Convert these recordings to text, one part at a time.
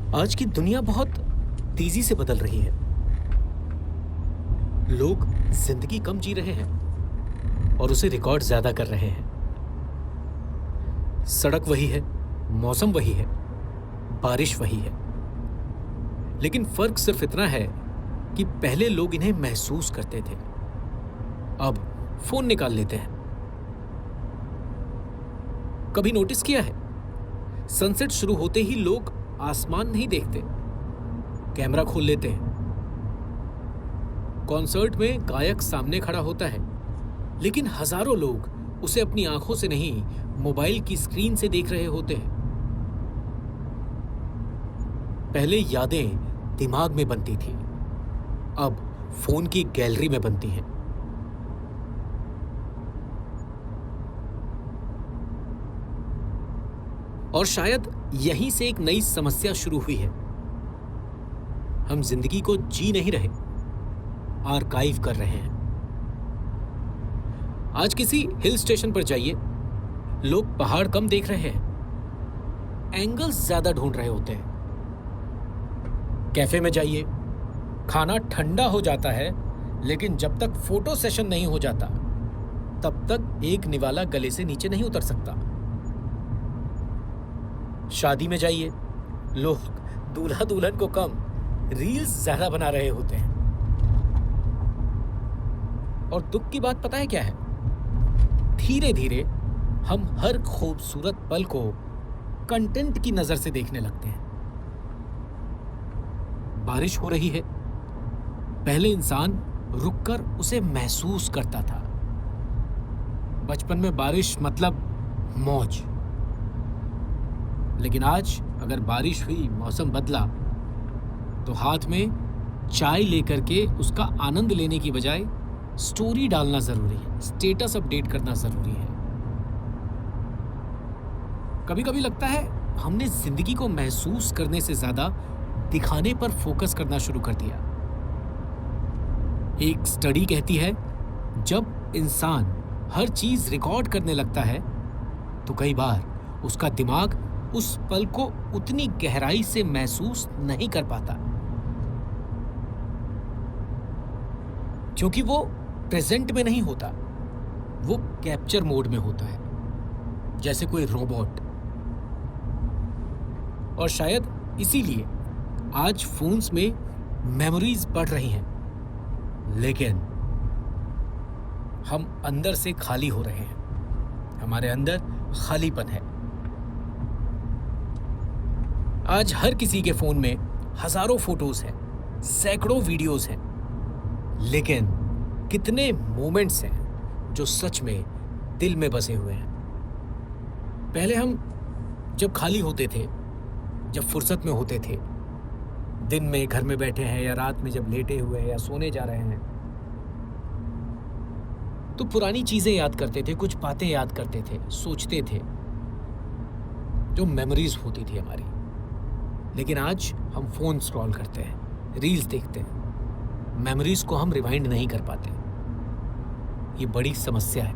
आज की दुनिया बहुत तेजी से बदल रही है। लोग जिंदगी कम जी रहे हैं और उसे रिकॉर्ड ज्यादा कर रहे हैं। सड़क वही है, मौसम वही है, बारिश वही है, लेकिन फर्क सिर्फ इतना है कि पहले लोग इन्हें महसूस करते थे, अब फोन निकाल लेते हैं। कभी नोटिस किया है, सनसेट शुरू होते ही लोग आसमान नहीं देखते, कैमरा खोल लेते हैं। कॉन्सर्ट में गायक सामने खड़ा होता है, लेकिन हजारों लोग उसे अपनी आंखों से नहीं, मोबाइल की स्क्रीन से देख रहे होते हैं। पहले यादें दिमाग में बनती थी, अब फोन की गैलरी में बनती हैं। और शायद यहीं से एक नई समस्या शुरू हुई है। हम जिंदगी को जी नहीं रहे, आर्काइव कर रहे हैं। आज किसी हिल स्टेशन पर जाइए, लोग पहाड़ कम देख रहे हैं, एंगल्स ज्यादा ढूंढ रहे होते हैं। कैफे में जाइए, खाना ठंडा हो जाता है, लेकिन जब तक फोटो सेशन नहीं हो जाता, तब तक एक निवाला गले से नीचे नहीं उतर सकता। शादी में जाइए, लोग दूल्हा दुल्हन को कम, रील्स ज्यादा बना रहे होते हैं। और दुख की बात पता है क्या है? धीरे धीरे हम हर खूबसूरत पल को कंटेंट की नजर से देखने लगते हैं। बारिश हो रही है, पहले इंसान रुककर उसे महसूस करता था। बचपन में बारिश मतलब मौज, लेकिन आज अगर बारिश हुई, मौसम बदला, तो हाथ में चाय लेकर के उसका आनंद लेने की बजाय स्टोरी डालना जरूरी है, स्टेटस अपडेट करना जरूरी है। कभी कभी लगता है हमने जिंदगी को महसूस करने से ज्यादा दिखाने पर फोकस करना शुरू कर दिया। एक स्टडी कहती है, जब इंसान हर चीज रिकॉर्ड करने लगता है, तो कई बार उसका दिमाग उस पल को उतनी गहराई से महसूस नहीं कर पाता, क्योंकि वो प्रेजेंट में नहीं होता, वो कैप्चर मोड में होता है, जैसे कोई रोबोट। और शायद इसीलिए आज फोन्स में मेमोरीज बढ़ रही हैं, लेकिन हम अंदर से खाली हो रहे हैं। हमारे अंदर खालीपन है। आज हर किसी के फोन में हजारों फोटोज हैं, सैकड़ों वीडियोस हैं, लेकिन कितने मोमेंट्स हैं जो सच में दिल में बसे हुए हैं। पहले हम जब खाली होते थे, जब फुर्सत में होते थे, दिन में घर में बैठे हैं या रात में जब लेटे हुए हैं या सोने जा रहे हैं, तो पुरानी चीजें याद करते थे, कुछ बातें याद करते थे, सोचते थे, जो मेमोरीज होती थी हमारी। लेकिन आज हम फोन स्क्रॉल करते हैं, रील्स देखते हैं, मेमोरीज को हम रिवाइंड नहीं कर पाते। ये बड़ी समस्या है।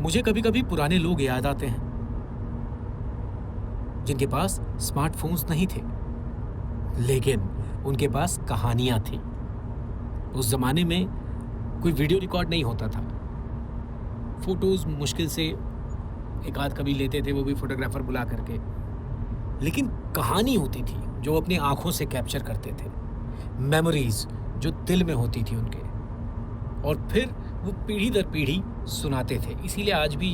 मुझे कभी कभी पुराने लोग याद आते हैं, जिनके पास स्मार्टफोन्स नहीं थे, लेकिन उनके पास कहानियां थी। उस जमाने में कोई वीडियो रिकॉर्ड नहीं होता था, फोटोज मुश्किल से एक आध कभी लेते थे, वो भी फोटोग्राफर बुला करके, लेकिन कहानी होती थी जो अपनी आंखों से कैप्चर करते थे, मेमोरीज जो दिल में होती थी उनके, और फिर वो पीढ़ी दर पीढ़ी सुनाते थे। इसीलिए आज भी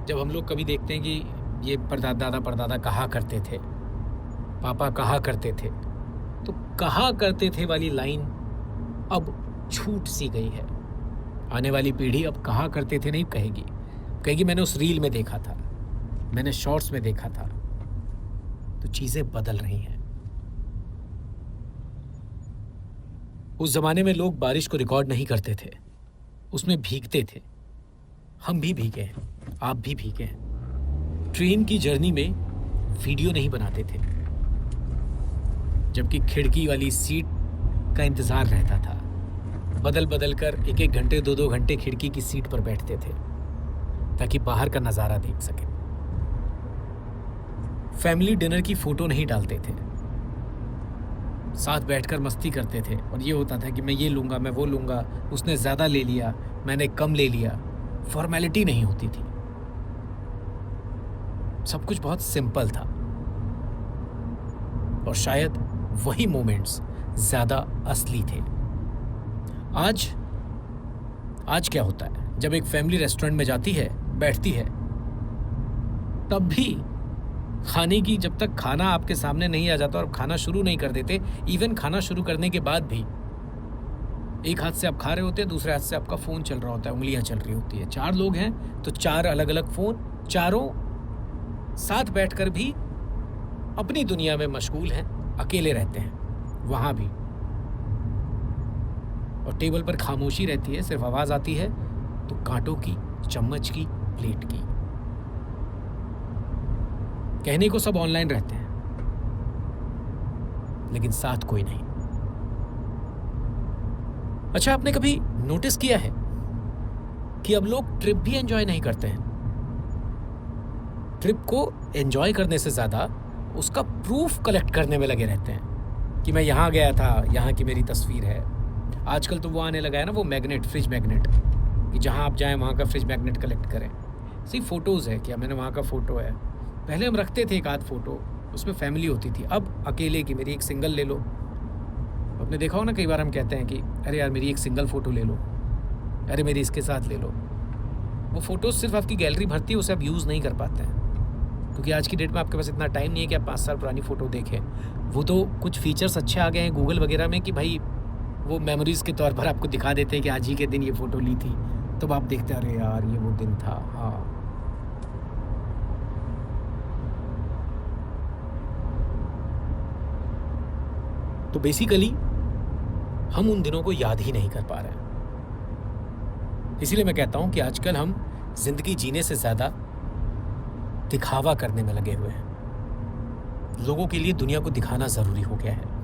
जब हम लोग कभी देखते हैं कि ये दादा परदादा कहा करते थे, पापा कहा करते थे, तो कहा करते थे वाली लाइन अब छूट सी गई है। आने वाली पीढ़ी अब कहा करते थे नहीं कहेगी, कहेगी मैंने उस रील में देखा था, मैंने शॉर्ट्स में देखा था। तो चीजें बदल रही हैं। उस जमाने में लोग बारिश को रिकॉर्ड नहीं करते थे, उसमें भीगते थे। हम भी भीगे हैं, आप भी भीगे हैं। ट्रेन की जर्नी में वीडियो नहीं बनाते थे, जबकि खिड़की वाली सीट का इंतजार रहता था। बदल बदल कर एक एक घंटे, दो दो घंटे खिड़की की सीट पर बैठते थे, ताकि बाहर का नज़ारा देख सकें। फैमिली डिनर की फ़ोटो नहीं डालते थे, साथ बैठकर मस्ती करते थे और ये होता था कि मैं ये लूँगा, मैं वो लूँगा, उसने ज़्यादा ले लिया, मैंने कम ले लिया। फॉर्मेलिटी नहीं होती थी, सब कुछ बहुत सिंपल था और शायद वही मोमेंट्स ज़्यादा असली थे। आज क्या होता है, जब एक फैमिली रेस्टोरेंट में जाती है, बैठती है, तब भी खाने की, जब तक खाना आपके सामने नहीं आ जाता और खाना शुरू नहीं कर देते, इवन खाना शुरू करने के बाद भी एक हाथ से आप खा रहे होते हैं, दूसरे हाथ से आपका फ़ोन चल रहा होता है, उंगलियां चल रही होती है। 4 लोग हैं तो 4 अलग अलग फ़ोन, चारों साथ बैठकर भी अपनी दुनिया में मशगूल हैं, अकेले रहते हैं वहाँ भी। और टेबल पर खामोशी रहती है, सिर्फ आवाज़ आती है तो कांटों की, चम्मच की, प्लेट की। कहने को सब ऑनलाइन रहते हैं, लेकिन साथ कोई नहीं। अच्छा, आपने कभी नोटिस किया है कि अब लोग ट्रिप भी एंजॉय नहीं करते हैं? ट्रिप को एंजॉय करने से ज़्यादा उसका प्रूफ कलेक्ट करने में लगे रहते हैं कि मैं यहाँ गया था, यहाँ की मेरी तस्वीर है। आजकल तो वो आने लगा है ना, वो मैग्नेट, फ्रिज मैग्नेट, कि जहाँ आप जाएं वहाँ का फ्रिज मैग्नेट कलेक्ट करें। सिर्फ फ़ोटोज़ है कि मैंने वहाँ का फ़ोटो है। पहले हम रखते थे एक आध फ़ोटो, उसमें फैमिली होती थी, अब अकेले की मेरी एक सिंगल ले लो। आपने देखा हो ना, कई बार हम कहते हैं कि अरे यार मेरी एक सिंगल फ़ोटो ले लो, अरे मेरी इसके साथ ले लो। वो फ़ोटोज़ सिर्फ आपकी गैलरी भरती है, उसे आप यूज़ नहीं कर पाते हैं, क्योंकि आज की डेट में आपके पास इतना टाइम नहीं है कि आप 5 साल पुरानी फ़ोटो देखें। वो तो कुछ फीचर्स अच्छे आ गए हैं गूगल वगैरह में कि भाई वो मेमोरीज़ के तौर पर आपको दिखा देते हैं कि आज ही के दिन ये फ़ोटो ली थी, तब आप देखते हैं अरे यार ये वो दिन था। हाँ, तो बेसिकली हम उन दिनों को याद ही नहीं कर पा रहे हैं। इसीलिए मैं कहता हूं कि आजकल हम जिंदगी जीने से ज़्यादा दिखावा करने में लगे हुए हैं। लोगों के लिए दुनिया को दिखाना ज़रूरी हो गया है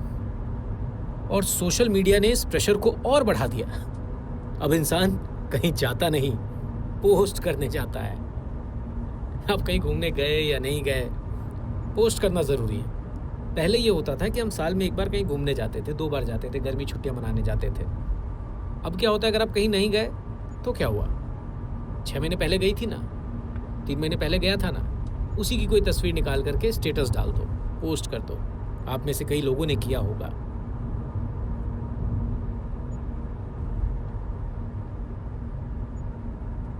और सोशल मीडिया ने इस प्रेशर को और बढ़ा दिया। अब इंसान कहीं जाता नहीं, पोस्ट करने जाता है। आप कहीं घूमने गए या नहीं गए, पोस्ट करना ज़रूरी है। पहले ये होता था कि हम साल में एक बार कहीं घूमने जाते थे, 2 बार जाते थे, गर्मी छुट्टियां मनाने जाते थे। अब क्या होता है, अगर आप कहीं नहीं गए तो क्या हुआ, 6 महीने पहले गई थी ना, 3 महीने पहले गया था ना, उसी की कोई तस्वीर निकाल करके स्टेटस डाल दो, पोस्ट कर दो। आप में से कई लोगों ने किया होगा।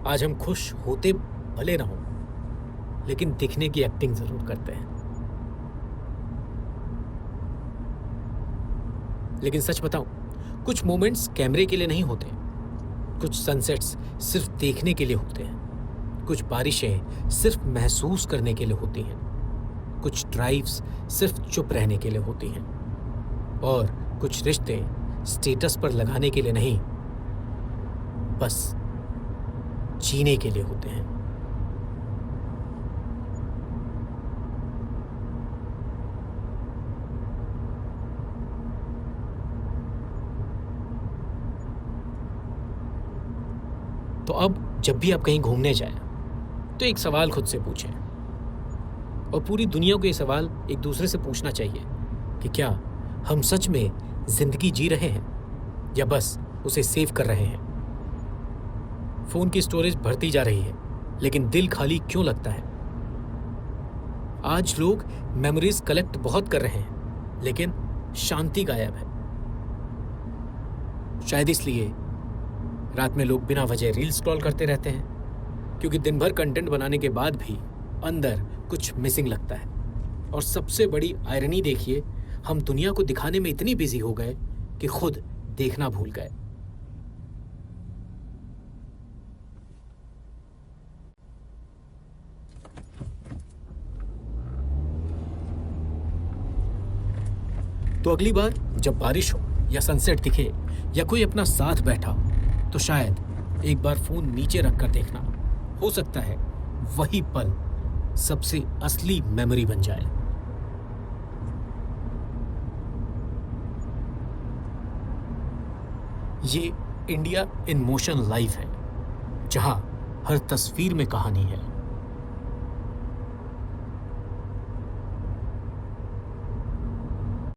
आज हम खुश होते भले ना हो, लेकिन दिखने की एक्टिंग जरूर करते हैं। लेकिन सच बताऊं, कुछ मोमेंट्स कैमरे के लिए नहीं होते, कुछ सनसेट्स सिर्फ देखने के लिए होते हैं, कुछ बारिशें सिर्फ महसूस करने के लिए होती हैं, कुछ ड्राइव्स सिर्फ चुप रहने के लिए होती हैं, और कुछ रिश्ते स्टेटस पर लगाने के लिए नहीं, बस जीने के लिए होते हैं। तो अब जब भी आप कहीं घूमने जाएं, तो एक सवाल खुद से पूछें, और पूरी दुनिया को ये सवाल एक दूसरे से पूछना चाहिए कि क्या हम सच में जिंदगी जी रहे हैं या बस उसे सेव कर रहे हैं। फोन की स्टोरेज बढ़ती जा रही है, लेकिन दिल खाली क्यों लगता है? आज लोग मेमोरीज कलेक्ट बहुत कर रहे हैं, लेकिन शांति गायब है। शायद इसलिए रात में लोग बिना वजह रील स्क्रॉल करते रहते हैं, क्योंकि दिन भर कंटेंट बनाने के बाद भी अंदर कुछ मिसिंग लगता है। और सबसे बड़ी आयरनी देखिए, हम दुनिया को दिखाने में इतनी बिजी हो गए कि खुद देखना भूल गए। तो अगली बार जब बारिश हो या सनसेट दिखे या कोई अपना साथ बैठा हो, तो शायद एक बार फोन नीचे रखकर देखना। हो सकता है वही पल सबसे असली मेमोरी बन जाए। ये इंडिया इन मोशन लाइव है, जहां हर तस्वीर में कहानी है।